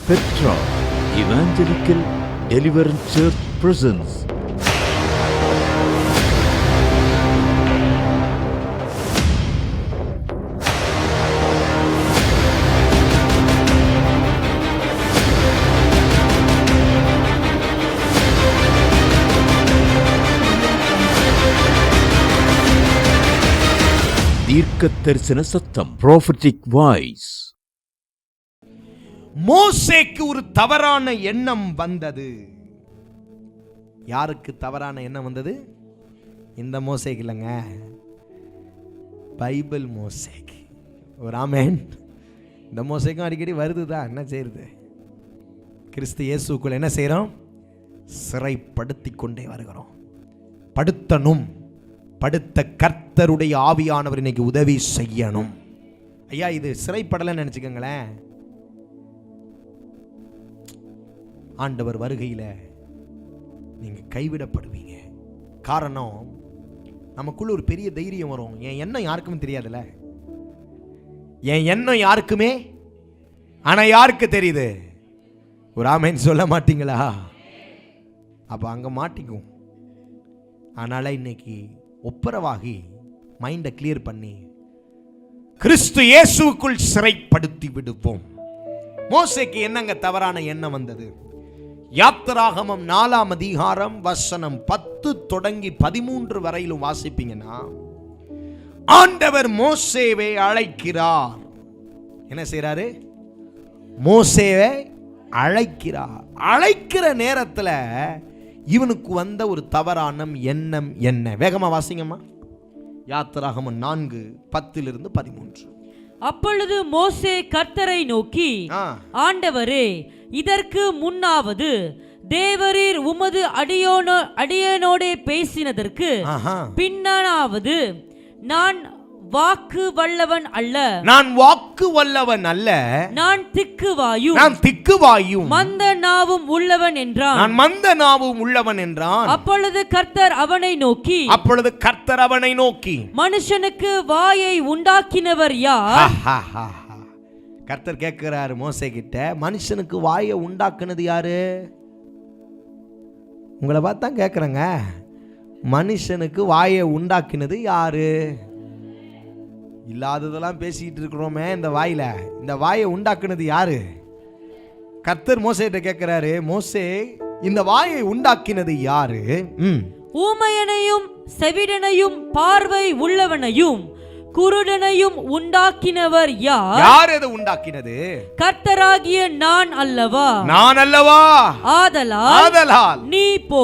Petra Evangelical Deliverance Church presents தீர்க்க தரிசன சத்தம், prophetic voice. மோசேக்கு ஒரு தவறான எண்ணம் வந்தது. யாருக்கு தவறான எண்ணம் வந்தது? இந்த மோசேக்கு இல்லைங்க, பைபிள் மோசேக்கு. ஒரு ஆமென். இந்த மோசேக்கும் அடிக்கடி வருதுதான், என்ன செய்யுது? கிறிஸ்து இயேசுக்குள் என்ன செய்கிறோம்? சிறைப்படுத்தி கொண்டே வருகிறோம். படுத்தணும், படுத்த கர்த்தருடைய ஆவியானவர் இன்னைக்கு உதவி செய்யணும். ஐயா, இது சிறைப்படலைன்னு நினச்சிக்கோங்களேன், ஆண்டவர் வருகையில் நீங்கள் கைவிடப்படுவீங்க. காரணம், நமக்குள்ள ஒரு பெரிய தைரியம் வரும். என் எண்ணம் யாருக்குமே தெரியாதுல்ல, என் எண்ணம் யாருக்குமே, ஆனால் யாருக்கு தெரியுது? ஒரு ஆமென் சொல்ல மாட்டீங்களா? அப்போ அங்கே மாட்டிக்கும். அதனால் இன்னைக்கு ஒப்புரவாகி மைண்டை கிளியர் பண்ணி கிறிஸ்து இயேசுவுக்குள் சிறைப்படுத்தி விடுவோம். மோசேக்கு என்னங்க தவறான எண்ணம் வந்தது? யாத்திராகமம் 4ஆம் அதிகாரம் வசனம் 10 தொடங்கி 13 வரையிலும் வாசிப்பீங்கன்னா, ஆண்டவர் மோசேவை அழைக்கிறார். என்ன செய்யறாரு? மோசேவை அழைக்கிறார். அழைக்கிற நேரத்தில் இவனுக்கு வந்த ஒரு தவறான எண்ணம் என்ன? வேகமா வாசிங்கம்மா. யாத்திராகமம் 4:10-13. அப்பொழுது மோசே கர்த்தரை நோக்கி, ஆண்டவரே, இதற்கு முன்னாவது தேவரீர் உமது அடியேனோடே பேசினதற்கு பின்னாவது நான் வாக்கு வல்லவன் அல்ல, நான் வாக்கு வல்லவன் அல்ல, நான் திக்குவாயும் மந்த நாவும் உள்ளவன் என்றான். நான் மந்த நாவும் உள்ளவன் என்றான். அப்பொழுது கர்த்தர் அவனை நோக்கி மனுஷனுக்கு வாயை உண்டாக்கினவர் யார்? கர்த்தர் கேட்கிறாரு மோசே கிட்ட, மனுஷனுக்கு வாயை உண்டாக்குனது யாரு? உங்களை பார்த்தா கேட்குறேங்க, மனுஷனுக்கு வாயை உண்டாக்கினது யாரு? இல்லாததெல்லாம் பேசிக்கிட்டு இருக்கிறோமே இந்த வாயில, இந்த வாயை உண்டாக்குனது யாரு? கர்த்தர் மோசேட்ட கேட்கிறாரு, மோசே, இந்த வாயை உண்டாக்கினது யாரு? ஊமையனையும் செவிடனையும் பார்வை உள்ளவனையும் குருடனையும் உண்டாக்கினவர் யார்? யார் அதை உண்டாக்கினது? கர்த்தராகிய நான் அல்லவா? ஆதலால் நீ போ,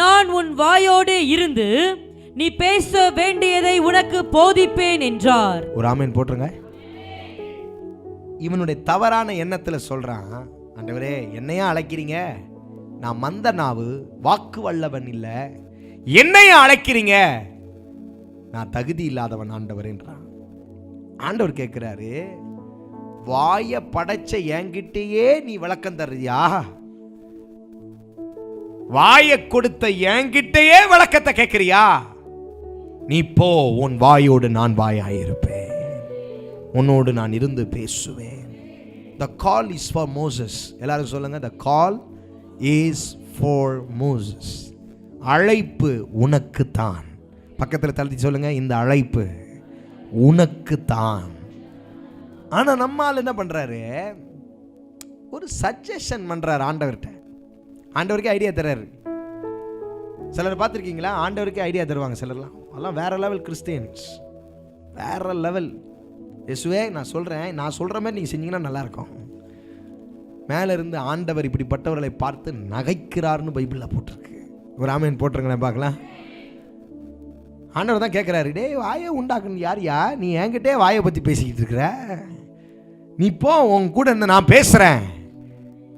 நான் உன் வாயோடே இருந்து நீ பேச வேண்டியதை உனக்கு போதிப்பேன் என்றார். ஒரு ஆமென் போட்டுருங்க. இவனுடைய தவறான எண்ணத்துல சொல்றான், ஆண்டவரே, என்னையா அழைக்கிறீங்க? நான் மந்த நாவு, வாக்கு வல்லவன் இல்ல, என்னையா அழைக்கிறீங்க? நான் தகுதி இல்லாதவன் ஆண்டவர் என்றான். ஆண்டவர் கேட்கிறாரு, வாய படைச்ச என்கிட்டயே நீ விளக்கம் தர்றியா? வாய கொடுத்த என்கிட்டயே விளக்கத்தை கேட்கிறியா? நீ போ, உன் வாயோடு நான் வாயாயிருப்பேன், உன்னோடு நான் இருந்து பேசுவேன். The call is for Moses. எல்லாரும் சொல்லுங்க, the call is for Moses. அழைப்பு உனக்கு தான். பக்கத்தில் தள்ளி சொல்லுங்க, இந்த அழைப்பு உனக்கு தான். ஆனா நம்மால் என்ன பண்றாரு? ஒரு சஜஷன் பண்றாரு ஆண்டவர்கிட்ட. ஆண்டவருக்கே ஐடியா தர்றாரு. சிலர் பார்த்துருக்கீங்களா? ஆண்டவருக்கே ஐடியா தருவாங்க சிலர்லாம். அதெல்லாம் வேற லெவல் கிறிஸ்டியன்ஸ், வேற லெவல். இயேசுவே, நான் சொல்ற மாதிரி நீங்க செஞ்சீங்கன்னா நல்லா இருக்கும். மேல இருந்து ஆண்டவர் இப்படிப்பட்டவர்களை பார்த்து நகைக்கிறார்னு பைபிள்ல போட்டிருக்கு. ஒரு ஆமென் போட்டுருங்களேன் பார்க்கலாம். ஆண்டவர் தான் கேட்கிறாரு, டேய், வாயை உண்டாக்குன்னு யாரியா? நீ என்கிட்டே வாயை பத்தி பேசிக்கிட்டு இருக்கிற, நீ போ, உன் கூட இருந்து நான் பேசுறேன்,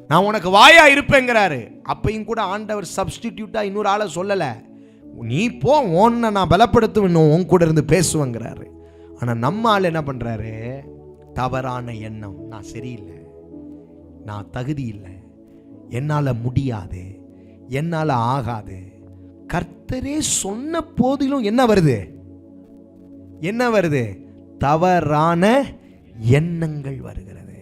நான் உனக்கு வாயா இருப்பேங்கிறாரு. அப்பையும் கூட ஆண்டவர் சப்ஸ்டிடியூட்டா இன்னொரு ஆளை சொல்லல, நீ போ, உன்னை நான் பலப்படுத்துவேன், உன் கூட இருந்து பேசுவேங்கிறாரு. ஆனா நம்ம ஆள் என்ன பண்றாரு? தவறான எண்ணம், நான் சரியில்லை, நான் தகுதி இல்லை, என்னால முடியாது, என்னால ஆகாது. கர்த்தரே சொன்ன போதிலும் என்ன வருது? தவறான எண்ணங்கள் வருகிறது.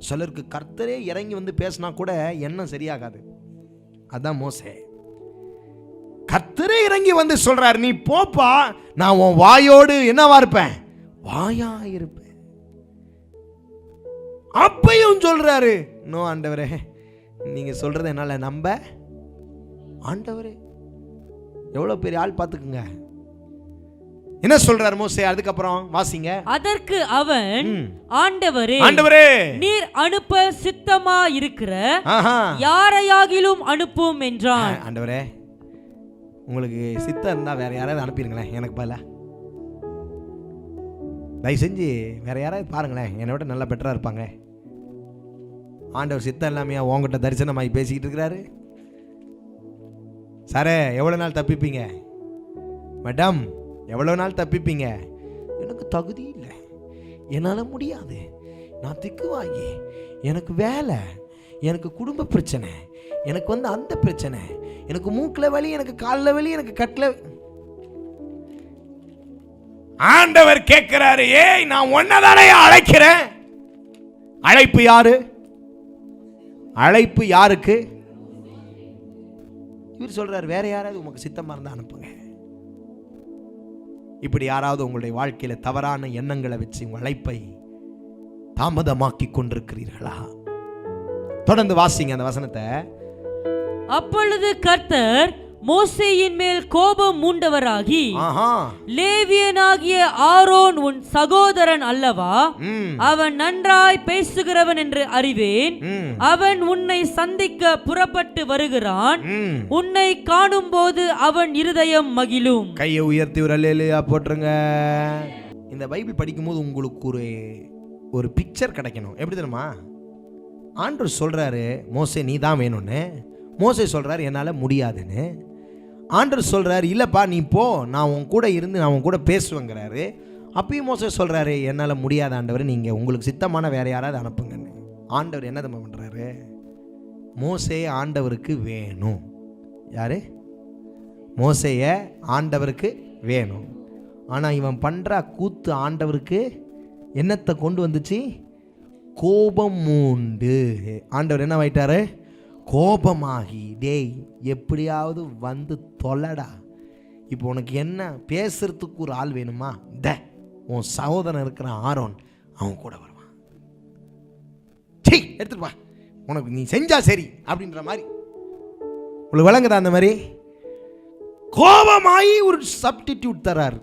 சிலருக்கு கர்த்தரே இறங்கி வந்து பேசினா கூட எண்ணம் சரியாகாது. அதான் மோசே. கர்த்தரே இறங்கி வந்து சொல்றாரு, நீ போப்பா, நான் உன் வாயோடு என்னவா இருப்பேன், வாயா இருப்பேன். அப்பையும் சொல்றாரு, நோ ஆண்டவரே, நீங்க சொல்றத என்னால நம்ப. ஆண்டவரே எவ்வளவு பெரிய ஆள் பாத்துக்குங்க. என்ன சொல்றாரு மோசே? அதுக்கப்புறம் வாசிங்க. அதற்கு அவன், ஆண்டவரே, ஆண்டவரே, நீர் அனுப்ப சித்தமா இருக்கிற யாரையாகிலும் அனுப்பும் என்றான். ஆண்டவரே, உங்களுக்கு சித்தம் இருந்தா வேற யாராவது அனுப்பிடுங்களேன், எனக்கு பதிலா. தயவு செஞ்சு வேற யாராவது பாருங்களேன், என்னை விட நல்லா பெட்டரா இருப்பாங்க. ஆண்டவர் சித்தம் இல்லாமையா உங்ககிட்ட தரிசனமாகி பேசிக்கிட்டு இருக்கிறாரு. சாரே, எவ்வளோ நாள் தப்பிப்பீங்க? மேடம், எவ்வளோ நாள் தப்பிப்பீங்க? எனக்கு தகுதி இல்லை, என்னால் முடியாது, நான் திக்குவாங்கி, எனக்கு வேலை, எனக்கு குடும்ப பிரச்சனை, எனக்கு வந்து அந்த பிரச்சனை, எனக்கு மூக்கில் வலி, எனக்கு காலில் வலி, எனக்கு கட்டில். ஆண்டவர் கேட்கிறாரு, ஏய் நான் ஒன்னதானே அழைக்கிறேன். அழைப்பு யாரு? அழைப்பு யாருக்கு? இவர் சொல்றாரு, வேற யாராவது உமக்கு சித்தமா இருந்தா அனுப்புங்க. இப்படி யாராவது உங்களுடைய வாழ்க்கையில தவறான எண்ணங்களை வச்சு உங்கள் அழைப்பை தாமதமாக்கி கொண்டிருக்கிறீர்களா? தொடர்ந்து வாசிங்க அந்த வசனத்தை. அப்பொழுது கர்த்தர் மோசேயின் மேல் கோபம் மூண்டவராகி, லேவியனாகிய ஆரோன் உன் சகோதரன் அல்லவா? அவன் நன்றாய் பேசுகிறவன் என்று அறிவேன். அவன் உன்னை சந்திக்க புறப்பட்டு வருகிறான். உன்னை காணும் போது அவன் இருதயம் மகிழும். கையை உயர்த்தி ஒரு அல்லேலூயா போட்டுருங்க. இந்த பைபிள் படிக்கும் போது உங்களுக்கு ஒரு பிக்சர் கிடைக்கணும். எப்படி தெரியுமா? ஆண்டவர் சொல்றாரு, மோசே நீ தான் வேணும்னு. மோசே சொல்றாரு, என்னால முடியாதுன்னு. ஆண்டவர் சொல்றாரு, இல்லப்பா நீ போ, நான் உன் கூட இருந்து நான் உன் கூட பேசுவேங்கிறாரு. அப்பயும் மோசே சொல்றாரு, என்னால் முடியாத ஆண்டவர், நீங்க உங்களுக்கு சித்தமான வேற யாராவது அனுப்புங்கன்னு. ஆண்டவர் என்ன தம்மா பண்றாரு? மோசே ஆண்டவருக்கு வேணும். யாரு? மோசேய ஆண்டவருக்கு வேணும். ஆனா இவன் பண்ற கூத்து ஆண்டவருக்கு என்னத்தை கொண்டு வந்துச்சு? கோபம் மூண்டு. ஆண்டவர் என்ன ஆயிட்டாரு? கோபமாகி, டேய் எப்படியாவது வந்து தொலைடா, இப்போ உனக்கு என்ன பேசுறதுக்கு ஒரு ஆள் வேணுமா? உன் சகோதரன் இருக்கிற ஆரோன், அவன் கூட வருவான், எடுத்துட்டு வா, உனக்கு நீ செஞ்சா சரி அப்படின்ற மாதிரி. உங்களுக்கு விளங்குதா? அந்த மாதிரி கோபமாகி ஒரு சப்ஸ்டிடியூட் தராரு.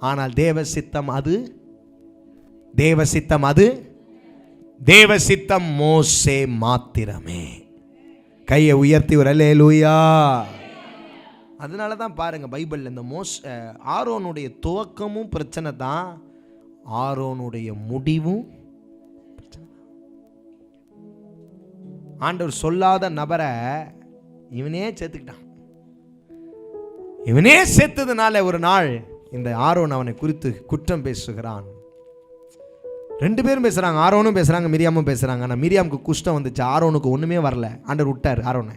ஆனால் தேவ சித்தம் அது, தேவ சித்தம் அது, தேவ சித்தம் மோசே மாத்திரமே. கையை உயர்த்தி ஒரு அல்லேலூயா. அதனால தான் பாருங்க, பைபிள்ல இந்த ஆரோனுடைய துவக்கமும் பிரச்சனை தான், ஆரோனுடைய முடிவும் பிரச்சனை தான். ஆண்டவர் சொல்லாத நபரை இவனே சேர்த்துக்கிட்டான். இவனே சேர்த்ததுனால ஒரு நாள் இந்த ஆரோன் அவனை குறித்து குற்றம் பேசுகிறான். ரெண்டு பேரும் பேசுறாங்க, ஆரோனும் பேசுறாங்க, மிரியாமும் பேசுறாங்க. ஆனால் மிரியாமுக்கு குஷ்டம் வந்துச்சு, ஆரோனுக்கு ஒண்ணுமே வரல. ஆண்டவர் விட்டார் ஆரோனை.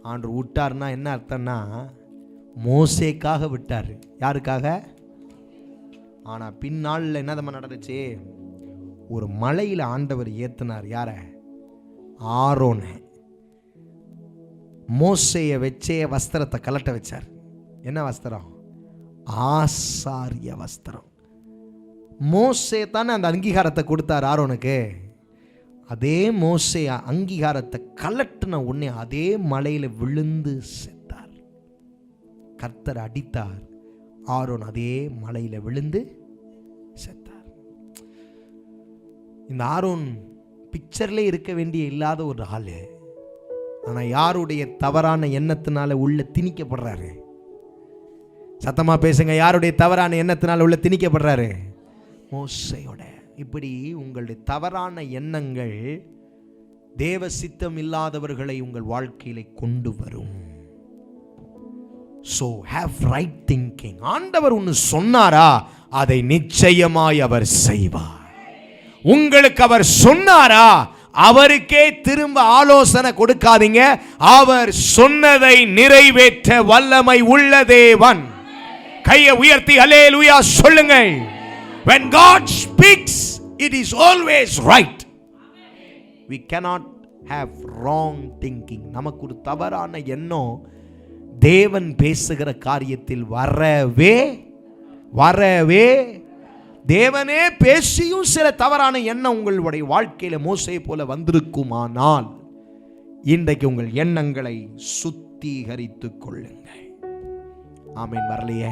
ஆண்டவர் விட்டார்னா என்ன அர்த்தம்னா, மோசேக்காக விட்டார். யாருக்காக? ஆனா பின்னாளில் என்ன நடந்துச்சு? ஒரு மலையில ஆண்டவர் ஏத்தினார். யார? ஆரோனை. மோசேய வச்சே வஸ்திரத்தை கலட்ட வச்சார். என்ன வஸ்திரம்? ஆசாரிய வஸ்திரம். மோசே தானே அந்த அங்கீகாரத்தை கொடுத்தார் ஆரோனுக்கு. அதே மோசே அங்கீகாரத்தை கலட்டின உடனே அதே மலையில விழுந்து செத்தார். கர்த்தர் அடித்தார், ஆரோன் அதே மலையில விழுந்து செத்தார். இந்த ஆரோன் பிக்சர்ல இருக்க வேண்டிய இல்லாத ஒரு ஆளு, ஆனா யாருடைய தவறான எண்ணத்தினால உள்ள திணிக்கப்படுறாரு? சத்தமா பேசுங்க. யாருடைய தவறான எண்ணத்தினால உள்ள திணிக்கப்படுறாரு? மோசேயோட. இப்படி உங்களுடைய தவறான எண்ணங்கள் தேவ சித்தம் இல்லாதவர்களை உங்கள் வாழ்க்கையில கொண்டு வரும். So have right thinking. ஆண்டவர் ஒன்று சொன்னாரா, அதை நிச்சயமாய் அவர் செய்வார். உங்களுக்கு அவர் சொன்னாரா, அவருக்கே திரும்ப ஆலோசனை கொடுக்காதீங்க. அவர் சொன்னதை நிறைவேற்ற வல்லமை உள்ள தேவன். கையை உயர்த்தி அல்லேலூயா சொல்லுங்கள். When God speaks, it is always right. We cannot have wrong thinking. நமக்கு ஒரு தவறான எண்ணம் தேவன் பேசுகிற காரியத்தில் வரவே தேவனே பேசியும் சில தவறான எண்ணம் உங்களுடைய வாழ்க்கையில மோசே போல வந்திருக்குமானால் இன்றைக்கு உங்கள் எண்ணங்களை சுத்திகரித்துக் கொள்ளுங்கள். ஆமென். வரலையே.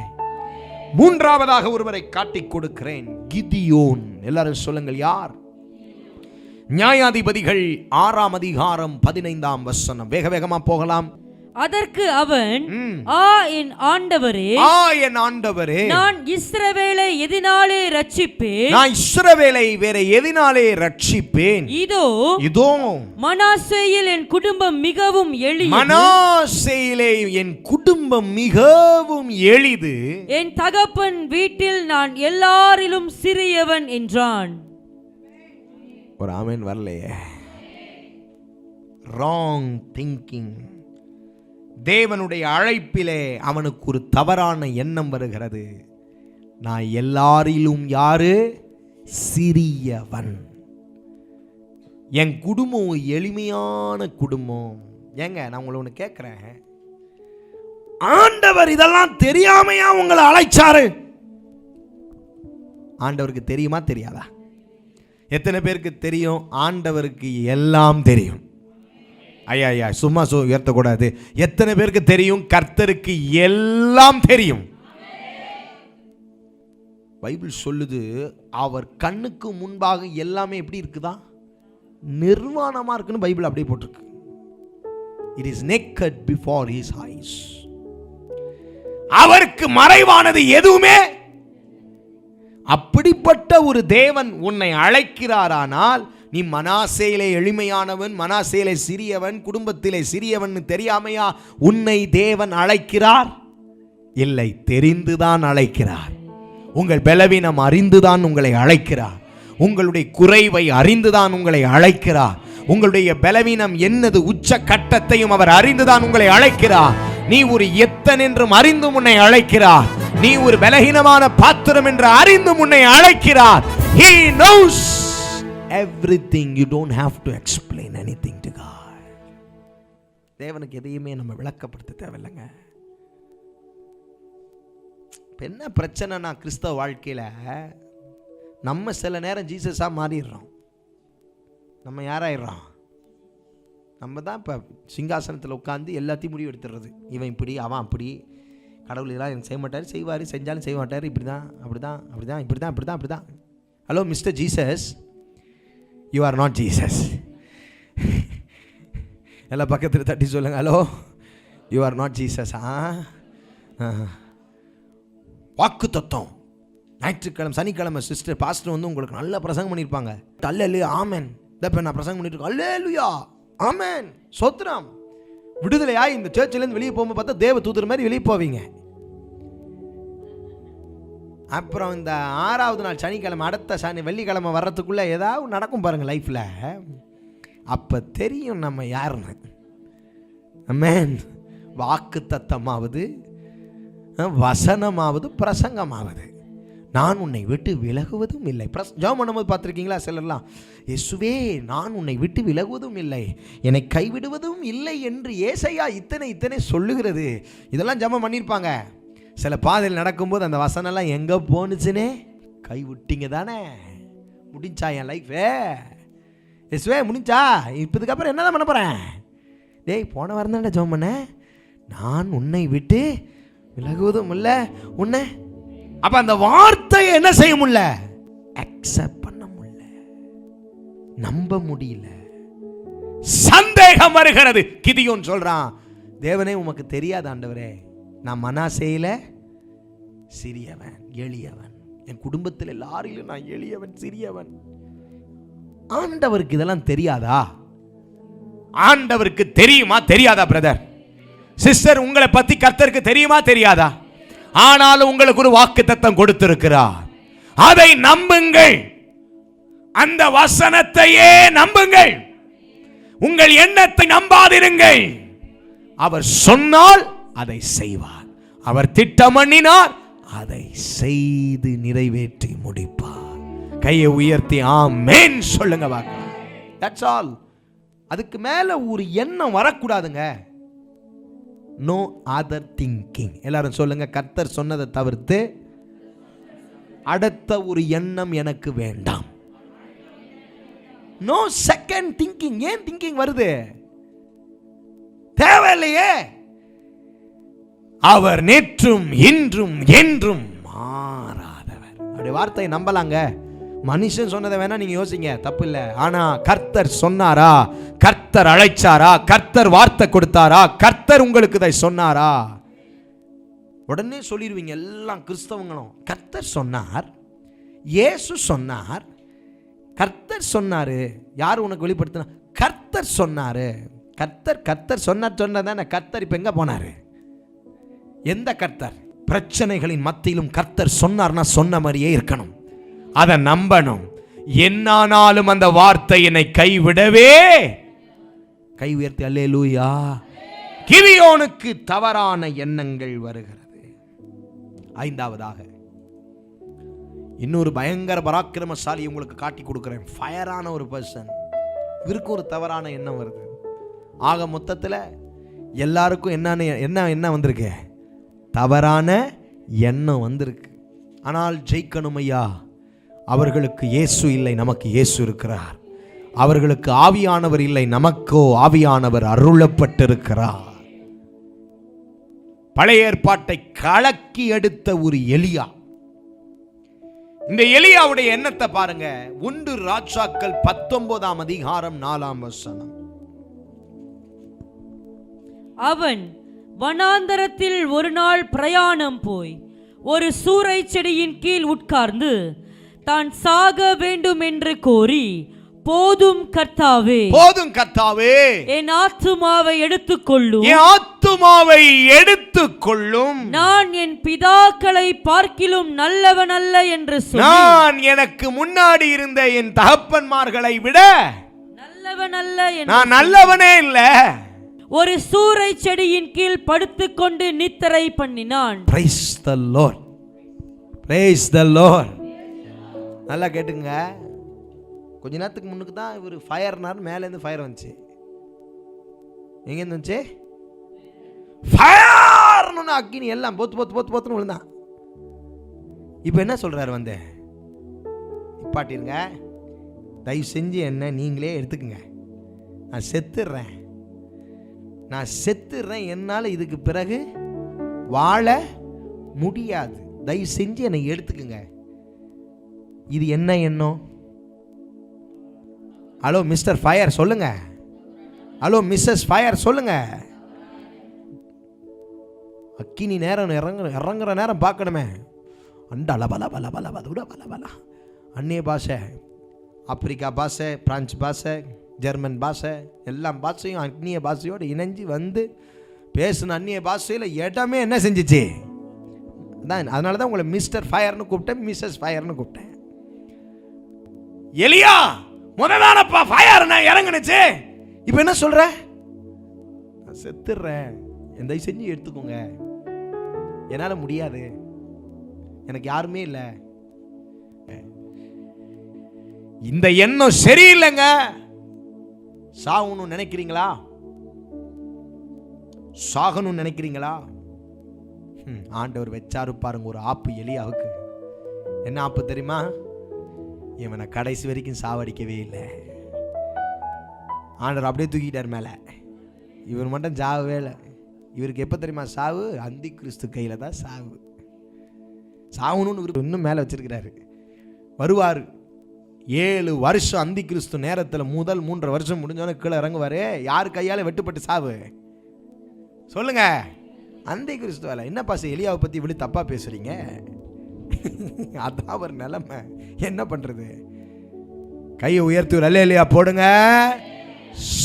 மூன்றாவதாக ஒருவரை காட்டிக் கொடுக்கிறேன். கிதியோன். எல்லாரும் சொல்லுங்கள், யார்? நியாயாதிபதிகள் 6ஆம் அதிகாரம் 15ஆம் வசனம். வேக வேகமா போகலாம். அதற்கு அவன், என் ஆண்டவரே, என் ஆண்டவரே, நான் இஸ்ரவேலை எதினாலே ரட்சிப்பேன்? நான் இஸ்ரவேலை வேற எதினாலே ரட்சிப்பேன்? இதோ மனாசேயில் என் குடும்பம் மிகவும் எளிது. மனாசேயிலே என் குடும்பம் மிகவும் எளிது. என் தகப்பன் வீட்டில் நான் எல்லாரிலும் சிறியவன் என்றான். ஒரு ஆமென் வரலையே. Wrong thinking. தேவனுடைய அழைப்பிலே அவனுக்கு ஒரு தவறான எண்ணம் வருகிறது. நான் எல்லாரிலும் யாரு? சிறியவன். என் குடும்பம் எளிமையான குடும்பம். ஏங்க, நான் உங்களை ஒன்று கேட்கிறேன். ஆண்டவர் இதெல்லாம் தெரியாமையா உங்களை அழைச்சாரு? ஆண்டவருக்கு தெரியுமா தெரியாதா? எத்தனை பேருக்கு தெரியும்? ஆண்டவருக்கு எல்லாம் தெரியும். ஐயா சும்மா உயர்த்தக்கூடாது. எத்தனை பேருக்கு தெரியும்? கர்த்தருக்கு எல்லாம் தெரியும். பைபிள் சொல்லுது, அவர் கண்ணுக்கு முன்பாக எல்லாமே எப்படி இருக்குதா? நிர்வாணமா இருக்குன்னு பைபிள் அப்படியே போட்டிருக்கு. It is naked before his eyes. அவருக்கு மறைவானது எதுவுமே. அப்படிப்பட்ட ஒரு தேவன் உன்னை அழைக்கிறாரானால், நீ மனாசேயிலே எளிமையானவன், மனாசேயிலே சிறியவன், குடும்பத்திலே சிறியவன் தெரியாமையா உன்னை தேவன் அழைக்கிறார்? இல்லை, தெரிந்துதான் அழைக்கிறார். உங்கள் பலவீனம் அறிந்துதான் உங்களை அழைக்கிறார். உங்களுடைய குறைவை அறிந்துதான் உங்களை அழைக்கிறார். உங்களுடைய பலவீனம் என்னது உச்ச கட்டத்தையும் அவர் அறிந்துதான் உங்களை அழைக்கிறார். நீ ஒரு எத்தன் என்றும் அறிந்தும் உன்னை அழைக்கிறார். நீ ஒரு பலகீனமான பாத்திரம் என்று அறிந்தும் உன்னை அழைக்கிறார். He knows everything. You don't have to explain anything to God. தேவனுக்கு எதையுமே நம்ம விளக்கப்படுத்த தேவையில்லைங்க. என்ன பிரச்சனைனா, கிறிஸ்தவ வாழ்க்கையில நம்ம சில நேரம் ஜீசஸா மாறிடுறோம். நம்ம யாராயிடுறோம்? நம்ம தான் இப்போ சிங்காசனத்தில் உட்காந்து எல்லாத்தையும் முடிவு எடுத்துடுறது. இவன் இப்படி, அவன் அப்படி, கடவுள் இதெல்லாம் எனக்கு செய்ய மாட்டார், செய்வார், செஞ்சாலும் செய்ய மாட்டார், இப்படி தான் அப்படி தான் அப்படி தான் இப்படி தான் அப்படி தான் அப்படி தான். Hello mister Jesus, you are not Jesus. எல்லாம் பக்கத்தில் தட்டி சொல்லுங்க, hello you are not Jesus. வாக்கு தத்துவம். ஞாயிற்றுக்கிழமை சனிக்கிழமை சிஸ்டர் பாஸ்டர் வந்து உங்களுக்கு நல்ல பிரசங்கம் பண்ணியிருப்பாங்க. அல்லேலூயா ஆமென். இப்போ நான் பிரசங்கம் பண்ணிட்டு இருக்கேன். அல்லேலூயா ஆமென் சோத்ரம். விடுதலையா இந்த சர்ச்சிலேருந்து வெளியே போகும்போது பார்த்தா தேவ தூதர் மாதிரி வெளியே போவீங்க. அப்புறம் இந்த 6வது நாள் சனிக்கிழமை, அடுத்த வெள்ளிக்கிழமை வர்றதுக்குள்ளே ஏதாவது நடக்கும் பாருங்க லைஃப்பில். அப்போ தெரியும் நம்ம யாருன்னு. ஆமென். வாக்கு தத்தமாவது, வசனமாவது, பிரசங்கமாவது. நான் உன்னை விட்டு விலகுவதும் இல்லை. ஜெபம் பண்ணும்போது பார்த்துருக்கீங்களா சிலர்லாம், இயேசுவே நான் உன்னை விட்டு விலகுவதும் இல்லை, என்னை கைவிடுவதும் இல்லை என்று ஏசையா இத்தனை சொல்லுகிறது. இதெல்லாம் ஜெபம் பண்ணியிருப்பாங்க. சில பாதையில் நடக்கும்போது அந்த வசனம்லாம் எங்கே போணுச்சுன்னே கை விட்டீங்க தானே. முடிஞ்சா என் லைஃபு? இயேசுவே முடிஞ்சா? இப்போதுக்கப்புறம் என்ன தான் பண்ண போகிறேன்? டேய் போன வாரம் தானே ஜெபம் பண்ண, நான் உன்னை விட்டு விலகுவதும் இல்லை உன்னை. அப்ப அந்த வார்த்தையை என்ன செய்ய முடியல? அக்செப்ட் பண்ண முடியல, நம்ப முடியல, சந்தேகம் வருகிறது. கிதியோன் சொல்றான், தேவனே உமக்கு தெரியாத ஆண்டவரே, நான் மனாசேயில சிறியவன், எளியவன், என் குடும்பத்தில் எல்லாரிலும் நான் எளியவன், சிறியவன். ஆண்டவருக்கு இதெல்லாம் தெரியாதா? ஆண்டவருக்கு தெரியுமா தெரியாதா? பிரதர் சிஸ்டர், உங்களை பத்தி கர்த்தருக்கு தெரியுமா தெரியாதா? ஆனாலும் உங்களுக்கு ஒரு வாக்குத்தத்தம் கொடுத்திருக்கிறார். அதை நம்புங்கள். அந்த வசனத்தையே நம்புங்கள். உங்கள் எண்ணத்தை நம்பாதிருங்கள். அவர் சொன்னால் அதை செய்வார். அவர் திட்டம் பண்ணினார், அதை செய்து நிறைவேற்றி முடிப்பார். கையை உயர்த்தி ஆமென் சொல்லுங்க பார்க்கலாம். That's all. அதுக்கு மேல ஒரு எண்ணம் வரக்கூடாதுங்க. No other thinking. எல்லாரும் சொல்லுங்க, கர்த்தர் சொன்னதை தவிர்த்து அடுத்த ஒரு எண்ணம் எனக்கு வேண்டாம். No second thinking. ஏன் திங்கிங் வருது? தேவையில்லையே. அவர் நேற்றும் இன்றும் என்றும் மாறாதவர். அப்படி வார்த்தையை நம்பலாங்க. மனுஷன் சொன்னதை வேணா நீங்க யோசிங்க, தப்பு இல்லை. ஆனா கர்த்தர் சொன்னாரா? கர்த்தர் அழைச்சாரா? கர்த்தர் வார்த்தை கொடுத்தாரா? கர்த்தர் உங்களுக்கு இதை சொன்னாரா? உடனே சொல்லிடுவீங்க எல்லாம் கிறிஸ்தவங்களும். கர்த்தர் சொன்னார், இயேசு சொன்னார், கர்த்தர் சொன்னாரு. யார் உனக்கு வெளிப்படுத்தினா? கர்த்தர் சொன்னாரு. கர்த்தர் சொன்னதானே. கர்த்தர் இப்ப எங்க போனாரு? எந்த கர்த்தர்? பிரச்சனைகளின் மத்தியிலும் கர்த்தர் சொன்னார்னா சொன்ன மாதிரியே இருக்கணும். அதை நம்பணும். என்னானாலும் அந்த வார்த்தை என்னை கைவிடவே. கை உயர்த்தி அல்லேலூயா. கிதியோனுக்கு தவறான எண்ணங்கள் வருகிறது. ஐந்தாவதாக இன்னொரு பயங்கர பராக்கிரமசாலி உங்களுக்கு காட்டி கொடுக்கிறேன். ஃபயரான ஒரு பர்சன். இவருக்கு ஒரு தவறான எண்ணம் வருது. ஆக மொத்தத்தில் எல்லாருக்கும் என்ன வந்திருக்கு? தவறான எண்ணம் வந்திருக்கு. ஆனால் ஜெயிக்கணும் ஐயா. அவர்களுக்கு இயேசு இல்லை, நமக்கு இயேசு இருக்கிறார். அவர்களுக்கு ஆவியானவர் இல்லை, நமக்கோ ஆவியானவர் அருளப்பட்டிருக்கிறார். பழைய ஏற்பாட்டை கலக்கி எடுத்த ஒரு எலியா. இந்த எலியாவுடைய எண்ணத்தை பாருங்க. 1 ராஜாக்கள் 19ஆம் அதிகாரம் 4ஆம் வசனம். அவன் வனாந்தரத்தில் ஒரு நாள் பிரயாணம் போய் ஒரு சூரை செடியின் கீழ் உட்கார்ந்து தான் சாக வேண்டும் என்று கோரி, போதும் கர்த்தாவே, போதும் கர்த்தாவே, என் ஆத்துமாவை எடுத்துக்கொள்ளும், என் ஆத்துமாவை எடுத்துக்கொள்ளும். நான் என் பிதாக்களை பார்க்கிலும் நல்லவன் அல்ல என்று சொல்லி, நான் எனக்கு முன்னாடி இருந்த என் தகப்பன்மார்களை விட நல்லவன் அல்ல என்று, நான் நல்லவனே இல்ல, ஒரு சூரை செடியின் கீழ் படுத்துக்கொண்டு நித்திரை பண்ணினான். Praise the Lord. Praise the Lord. நல்லா கேட்டுங்க. கொஞ்ச நேரத்துக்கு முன்னுக்கு தான் இவர் ஃபயர்னார். மேலேருந்து ஃபயர் வந்துச்சு. எங்கேருந்து வந்துச்சு? ஃபயர்னு அக்கினி எல்லாம் போத்துன்னு விழுந்தான். இப்போ என்ன சொல்றாரு? வந்து நிப்பாட்டிருங்க, தயவு செஞ்சு என்ன நீங்களே எடுத்துக்குங்க. நான் செத்துடுறேன், என்னால் இதுக்கு பிறகு வாழ முடியாது. தயவு செஞ்சு என்னை எடுத்துக்குங்க. இது என்ன எண்ணம்? ஹலோ மிஸ்டர் ஃபயர் சொல்லுங்க. ஹலோ மிஸ்ஸஸ் ஃபயர் சொல்லுங்க. அக்கினி நேரம் இறங்குற நேரம் பார்க்கணுமே. அண்டா பல அந்நிய பாஷை, ஆப்பிரிக்கா பாஷை, பிரான்ஸ் பாஷை, ஜெர்மன் பாஷை, எல்லா பாஷையும் அந்நிய பாஷையோடு இணைஞ்சு வந்து பேசின அந்நிய பாஷையில் இடமே என்ன செஞ்சிச்சு? அதனால தான் உங்களை மிஸ்டர் ஃபயர்னு கூப்பிட்டேன், மிஸ்ஸஸ் ஃபயர்னு கூப்பிட்டேன். எலியா முதலானப்பா ஃபயர் நான் இறங்குனுச்சு. இப்போ என்ன சொல்ற? நான் செத்துடுறேன், என் தயவு செஞ்சு எடுத்துக்கோங்க, என்னால் முடியாது, எனக்கு யாருமே இல்லை. இந்த எண்ணம் சரியில்லைங்க. சாகணும்னு நினைக்கிறீங்களா? சாகணும்னு நினைக்கிறீங்களா? ஆண்டவர் வச்சாரு பாருங்க ஒரு ஆப்பு எலியாவுக்கு. என்ன ஆப்பு தெரியுமா? இவனை கடைசி வரைக்கும் சாவடிக்கவே இல்லை. ஆண்டவர் அப்படியே தூக்கிட்டார் மேலே. இவர் மட்டும் சாவவே இல்லை. இவருக்கு எப்போ தெரியுமா சாவு? அந்தி கிறிஸ்து கையில் தான் சாவு. சாகணும்னு இவர் இன்னும் மேலே வச்சிருக்கிறாரு. வருவார் 7 வருஷம் அந்தி கிறிஸ்து நேரத்தில் முதல் 3 வருஷம் முடிஞ்சோன்னு கீழே இறங்குவாரு. யார் கையால் வெட்டுப்பட்டு சாவு? சொல்லுங்க. அந்தி கிறிஸ்து வேலை. என்ன பாச எலியாவை பற்றி இப்படி தப்பாக பேசுறீங்க? அதான் ஒரு நிலைமை. என்ன பண்றது? கையை உயர்த்தி ஒரு அல்லேலூயா போடுங்க.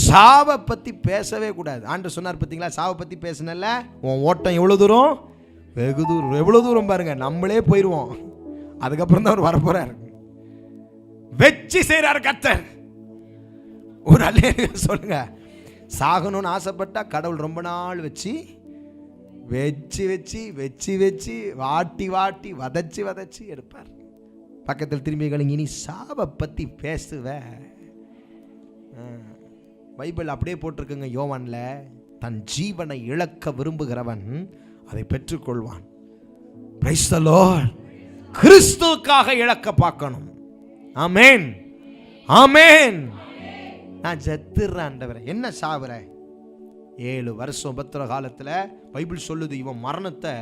சாவை பற்றி பேசவே கூடாது. ஆண்டவர் சொன்னார் பார்த்தீங்களா? சாவை பற்றி பேசினல உன் ஓட்டம் எவ்வளோ தூரம்? வெகு தூரம். எவ்வளோ தூரம் பாருங்க, நம்மளே போயிடுவோம். அதுக்கப்புறம் தான் அவர் வரப்போறார். வெச்சு செய்றார் கர்த்தர். ஒரு அல்லேலூயா சொல்லுங்க. சாகணும்னு ஆசைப்பட்டா கடவுள் ரொம்ப நாள் வச்சு வாட்டி வதச்சி எடுப்பார். பக்கத்தில் திரும்பி கழிங்க, நீ சாவை பற்றி பேசுவ. பைபிள் அப்படியே போட்டிருக்குங்க யோவான்ல, தன் ஜீவனை இழக்க விரும்புகிறவன் அதை பெற்றுக்கொள்வான். Praise the Lord. கிறிஸ்துவுக்காக இழக்க பார்க்கணும். ஆமென், ஆமென். நான் செத்துறேன் ஆண்டவரே. என்ன சாவுற? 7 வருஷம் உபத்திர காலத்தில் பைபிள் சொல்லுது, இவன் மரணத்தை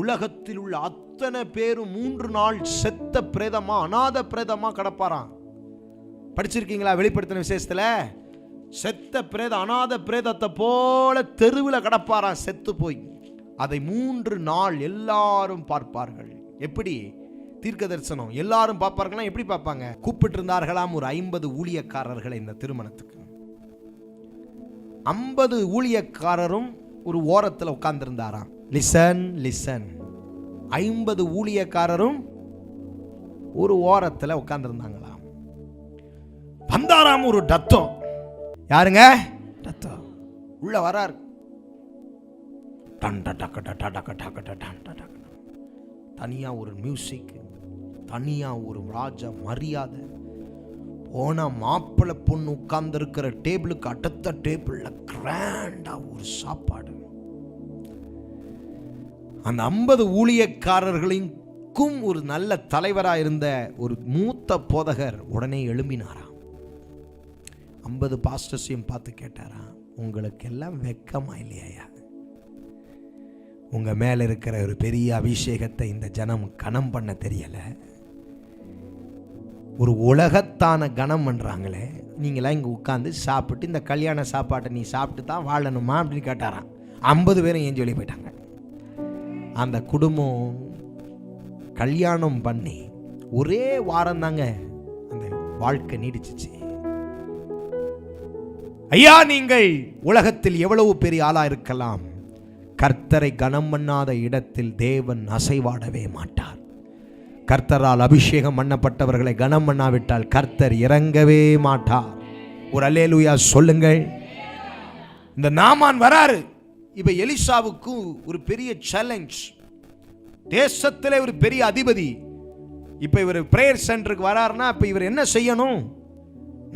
உலகத்தில் உள்ள அத்தனை பேரும் 3 நாள் செத்த பிரேதமா, அநாத பிரேதமா கடப்பாராம். படிச்சிருக்கீங்களா வெளிப்படுத்தின விசேஷத்துல? செத்த பிரேத, அநாத பிரேதத்தை போல தெருவில் கடப்பாராம் செத்து போய். அதை 3 நாள் எல்லாரும் பார்ப்பார்கள். எப்படி? தீர்க்க தரிசனம். எல்லாரும் பார்ப்பார்களா? எப்படி பார்ப்பாங்க? கூப்பிட்டு இருந்தார்களாம் ஒரு 50 ஊழியக்காரர்களை இந்த திருமணத்துக்கு. 50 ஊழியக்காரரும் ஒரு ஓரத்தில் உட்கார்ந்திருந்தாராம். Listen listen. 50 ஊழியக்காரரும் ஒரு ஓரத்தில் உட்கார்ந்திருந்தாங்களாம். வந்தாராம் ஒரு டத்தம். யாருங்க? டத்தம். உள்ள வரார். தனியா ஒரு மியூசிக், தனியா ஒரு ராஜா மரியாதை. போன மாப்பிள்ளை பொண்ணு உட்கார்ந்து இருக்கிற டேபிளுக்கு அடுத்த டேபிள்ல கிராண்டா ஒரு சாப்பாடு. அந்த 50 ஊழியக்காரர்களுக்கும் ஒரு நல்ல தலைவராக இருந்த ஒரு மூத்த போதகர் உடனே எழும்பினாராம். 50 பாஸ்டர்ஸையும் பார்த்து கேட்டாரா, உங்களுக்கு எல்லாம் வெக்கமா இல்லையா? உங்க மேல இருக்கிற ஒரு பெரிய அபிஷேகத்தை இந்த ஜனம் கனம் பண்ண தெரியல. ஒரு உலகத்தான கனம் பண்றாங்களே, நீங்களாம் இங்க உட்கார்ந்து சாப்பிட்டு இந்த கல்யாண சாப்பாட்டை நீ சாப்பிட்டு தான் வாழணுமா அப்படின்னு கேட்டாராம். 50 பேரும் ஏஞ்சி வெளியே போயிட்டாங்க. அந்த குடும்பம் கல்யாணம் பண்ணி ஒரே வாரம் தாங்க அந்த வாழ்க்கை நீடிச்சிச்சு. ஐயா, நீங்கள் உலகத்தில் எவ்வளவு பெரிய ஆளா இருக்கலாம், கர்த்தரை கனம் பண்ணாத இடத்தில் தேவன் அசைவாடவே மாட்டார். கர்த்தரால் அபிஷேகம் பண்ணப்பட்டவர்களை கனம் பண்ணாவிட்டால் கர்த்தர் இறங்கவே மாட்டார். ஒரு அல்லேலூயா சொல்லுங்கள். இந்த நாமான் வராரு. இப்ப எலிசாவுக்கு ஒரு பெரிய சேலஞ்ச். தேசத்திலே ஒரு பெரிய அதிபதி. இப்ப இவர் பிரேயர் சென்டருக்கு வராருன்னா இப்ப இவர் என்ன செய்யணும்?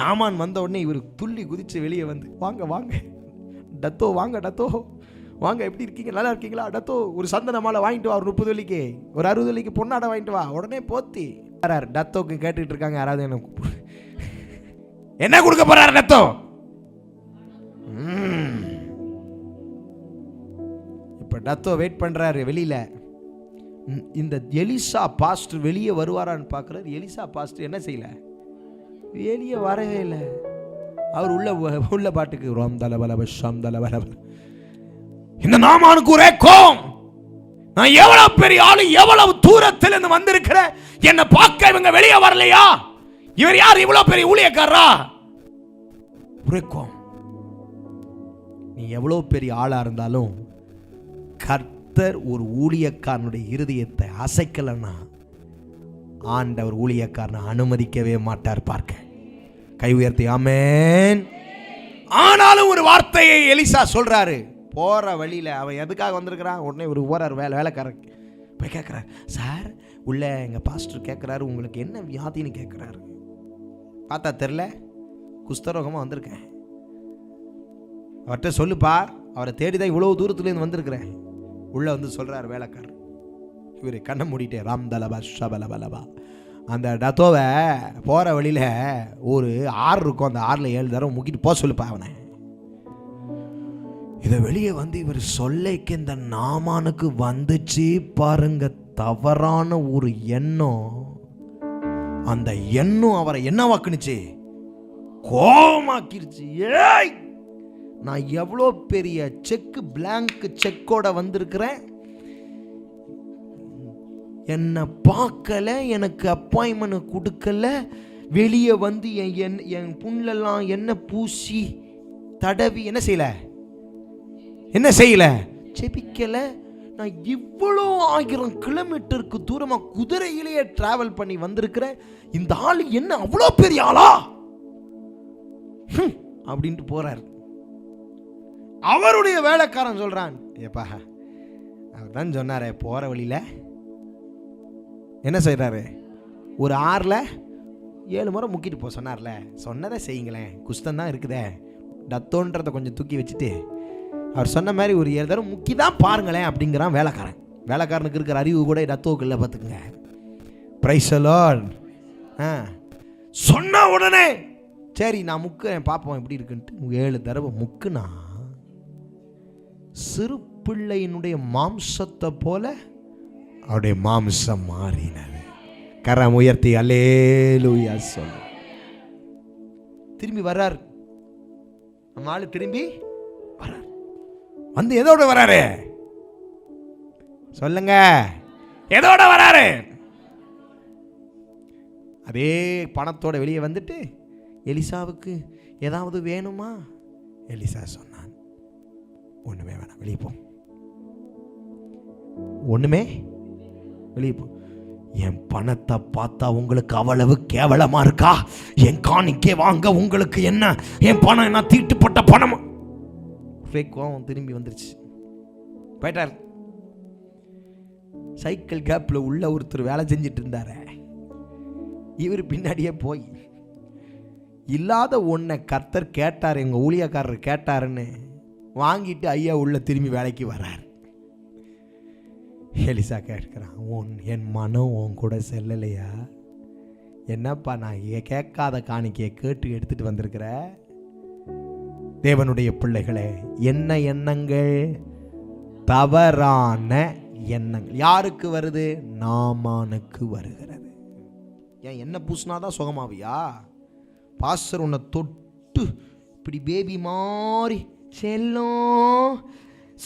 நாமான் வந்த உடனே இவர் துள்ளி குதிச்சு வெளியே வந்து, வாங்க வாங்க டத்தோ, வாங்க டத்தோ, வாங்க, எப்படி இருக்கீங்க, நல்லா இருக்கீங்களா டத்தோ, ஒரு சந்தன மாலை வாங்கிட்டு வா, ஒரு 30 வெள்ளிக்கு, ஒரு 60 வெள்ளிக்கு பொன்னாடை வாங்கிட்டு வா. உடனே போத்தி டத்தோக்கு கேட்டுட்டு இருக்காங்க. யாராவது என்ன கொடுக்க போறாரு டத்தோ? இப்ப டத்தோ வெயிட் பண்றாரு வெளியில. இந்த எலிசா பாஸ்டர் வெளியே வருவாரான்னு பார்க்குறாரு. எலிசா பாஸ்டர் என்ன செய்யல, வெளியே வரவே இல்லை. அவர் உள்ள பாட்டுக்கு ரோம் தலபலப ஷம் தலபலப. இந்த நாமானுக்கு ஒரே கோம், நான் எவ்வளவு பெரிய ஆளு, எவ்வளவு தூரத்தில் இருந்து வந்திருக்கிற, என்னை பார்க்க இவங்க வெளியே வரலையா? இவர் யார், இவ்வளவு பெரிய ஊழியக்காரரா? ஒரே கோம். நீ எவ்வளவு பெரிய ஆளா இருந்தாலும் கர்த்தர் ஒரு ஊழியக்காரனுடைய இருதயத்தை அசைக்கலன்னா ஆண்டவர் ஊழியக்காரனை அனுமதிக்கவே மாட்டார். பார்க்க கை உயர்த்தி ஆமென். ஆனாலும் ஒரு வார்த்தையை எலிசா சொல்றாரு. போற வழியில அவன் எதுக்காக வந்திருக்கிறான், உடனே ஒரு ஓரார் வேலைக்காரர் போய் கேட்கிறார், சார் உள்ள எங்க பாஸ்டர் கேட்கிறாரு, உங்களுக்கு என்ன வியாதின்னு கேட்கிறாரு. பார்த்தா தெரியல, குஷ்டரோகமா வந்திருக்கேன், அவர்கிட்ட சொல்லுப்பா, அவரை தேடிதான் இவ்வளவு தூரத்துலேருந்து வந்திருக்கிறேன். உள்ள வந்து சொல்றாரு வேலைக்காரர். இவர் கண்ணை மூடிட்டே ராம் தலபா ஷபலபலபா. அந்த டத்தோவை போகிற வழியில் ஒரு ஆறு இருக்கும், அந்த 6ல் 7 தடவை முக்கிட்டு போக சொல்லுப்பா அவனை. இதை வெளியே வந்து இவர் சொல்லைக்கு இந்த நாமானுக்கு வந்துச்சு பாருங்க தவறான ஒரு எண்ணம். அந்த எண்ணம் அவரை என்ன வாக்குனுச்சு, கோபமாக்கிருச்சு. ஏய், நான் எவ்வளோ பெரிய செக்கு, பிளாங்க் செக்கோட வந்திருக்கிறேன், என்னை பார்க்கல, எனக்கு அப்பாயின்மெண்ட் கொடுக்கல, வெளியே வந்து என் புண்ணெல்லாம் என்ன பூசி தடவி என்ன செய்யல செபிக்கல. நான் இவ்வளோ 1000 கிலோமீட்டருக்கு தூரமாக குதிரையிலேயே டிராவல் பண்ணி வந்திருக்கிறேன், இந்த ஆள் என்ன அவ்வளோ பெரிய ஆளா அப்படின்ட்டு போறாரு. அவருடைய வேலைக்காரன் சொல்றான், ஏப்பா அவர் தான் சொன்னாரே போற வழியில என்ன செய்யறாரு, ஒரு 6ல் 7 முறை முக்கிட்டு போ சொன்னார்ல, சொன்னதை செய்யுங்களேன், குஸ்தம் தான் இருக்குதே, டத்தோன்றதை கொஞ்சம் தூக்கி வச்சுட்டு அவர் சொன்ன மாதிரி ஒரு 7 தடவை முக்கி தான் பாருங்களேன் அப்படிங்கிறான் வேலைக்காரன். வேலைக்காரனுக்கு இருக்கிற அறிவு கூட டத்தோவுக்கு இல்லை பார்த்துக்குங்க. Praise the Lord. சொன்ன உடனே சரி நான் முக்குறேன் பார்ப்போம் எப்படி இருக்குன்ட்டு 7 தடவை முக்குனா சிறு பிள்ளையினுடைய மாம்சத்தை போல அவருடைய மாம்சம் மாறினது. கரம் உயர்த்தி அல்லேலூயா சொல்லு. திரும்பி வர்றார், நம்ம ஆளு திரும்பி வர்றார். வந்து எதோட வராரு சொல்லுங்க, எதோட வராரு? அதே பணத்தோட வெளியே வந்துட்டு எலிசாவுக்கு ஏதாவது வேணுமா? எலிசா சொன்னான், ஒண்ணுமே வேணாம், வெளியே போ, ஒண்ணுமே வெளியே போ. என் பணத்தை பார்த்தா உங்களுக்கு அவ்வளவு கேவலமா இருக்கா? என் காணிக்கை வாங்க உங்களுக்கு என்ன? என் பணம் என்ன தீட்டுப்பட்ட பணமா? கோவம் திரும்பி வந்துருச்சு, போயிட்டார். சைக்கிள் கேப்ல உள்ள ஒருத்தர் வேலை செஞ்சிட்டு இருந்தாரு. இவர் பின்னாடியே போய் இல்லாத ஒன்றை கர்த்தர் கேட்டார், எங்க ஊழியக்காரர் கேட்டாருன்னு வாங்கிட்டு ஐயா உள்ள திரும்பி வேலைக்கு வர்றார். எலிசா கேட்கிறான், என் மனம் உன் கூட செல்லலையா? என்னப்பா நான் கேட்காத காணிக்கையை கேட்டு எடுத்துட்டு வந்திருக்கிற? தேவனுடைய பிள்ளைகளே, என்ன எண்ணங்கள்? தவறான எண்ணங்கள் யாருக்கு வருது? நாமானுக்கு வருகிறது. ஏன் என்ன பூசினாதான் சுகமாவியா? பாஸ்டர் உன்னை தொட்டு இப்படி பேபி மாதிரி செல்லும்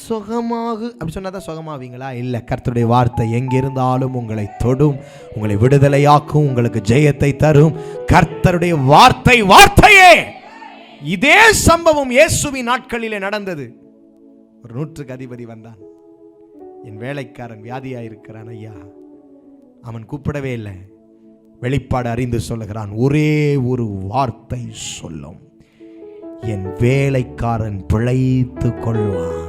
சுகமாகு அப்படி சொன்னாதான் சுகமாவீங்களா? இல்லை. கர்த்தருடைய வார்த்தை எங்கிருந்தாலும் உங்களை தொடும், உங்களை விடுதலையாக்கும், உங்களுக்கு ஜெயத்தை தரும். கர்த்தருடைய வார்த்தை வார்த்தையே. இதே சம்பவம் இயேசுவின் நாட்களிலே நடந்தது. ஒரு 100க்கு அதிபதி வந்தான், என் வேலைக்காரன் வியாதியாயிருக்கிறான் ஐயா. அவன் கூப்பிடவே இல்லை, வெளிப்பாடு அறிந்து சொல்லுகிறான், ஒரே ஒரு வார்த்தை சொல்லும், என் வேலைக்காரன் பிழைத்து கொள்வான்.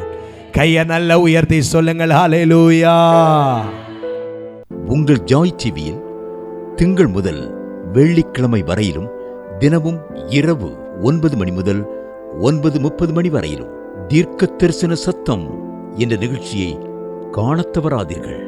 கையை நல்ல உயர்த்தி சொல்லுங்கள், ஹல்லேலூயா. உங்கள் ஜாய் டிவியில் திங்கள் முதல் வெள்ளிக்கிழமை வரையிலும் தினமும் இரவு 9 மணி முதல் 9:30 மணி வரையிலும் தீர்க்க தரிசன சத்தம் என்ற நிகழ்ச்சியை காணத் தவறாதீர்கள்.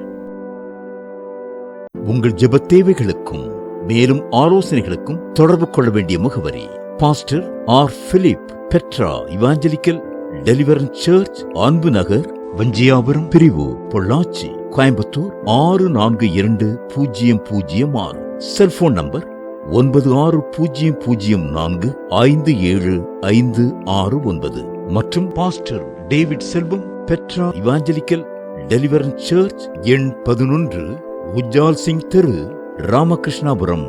உங்கள் ஜெப தேவைகளுக்கும் மேலும் ஆலோசனைகளுக்கும் தொடர்பு கொள்ள வேண்டிய முகவரி: pastor R. Philip, Petra evangelical deliverance church, Anbu Nagar, வஞ்சியாபுரம் பிரிவு, பொள்ளாச்சி, கோயம்புத்தூர் 642006. செல்போன் நம்பர் 9600457569 மற்றும் பாஸ்டர் டேவிட் செல்வம், பெட்ரா இவாஞ்சலிக்கல் டெலிவரன்ஸ் சர்ச், எண் 11, உஜ்ஜால் சிங் தெரு, ராமகிருஷ்ணாபுரம்,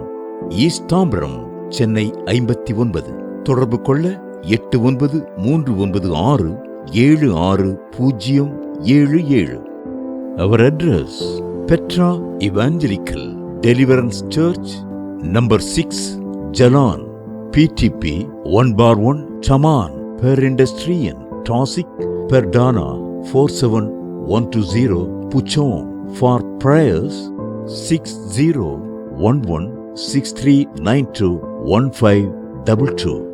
ஈஸ்ட் தாம்பரம், சென்னை 59. தொடர்பு கொள்ள 8939676077. Our address: Petra Evangelical Deliverance Church, number 6, Jalan, PTP 1/1, Taman, Perindustrian, Tosik, Perdana 47120, Puchong. For prayers 601163921522.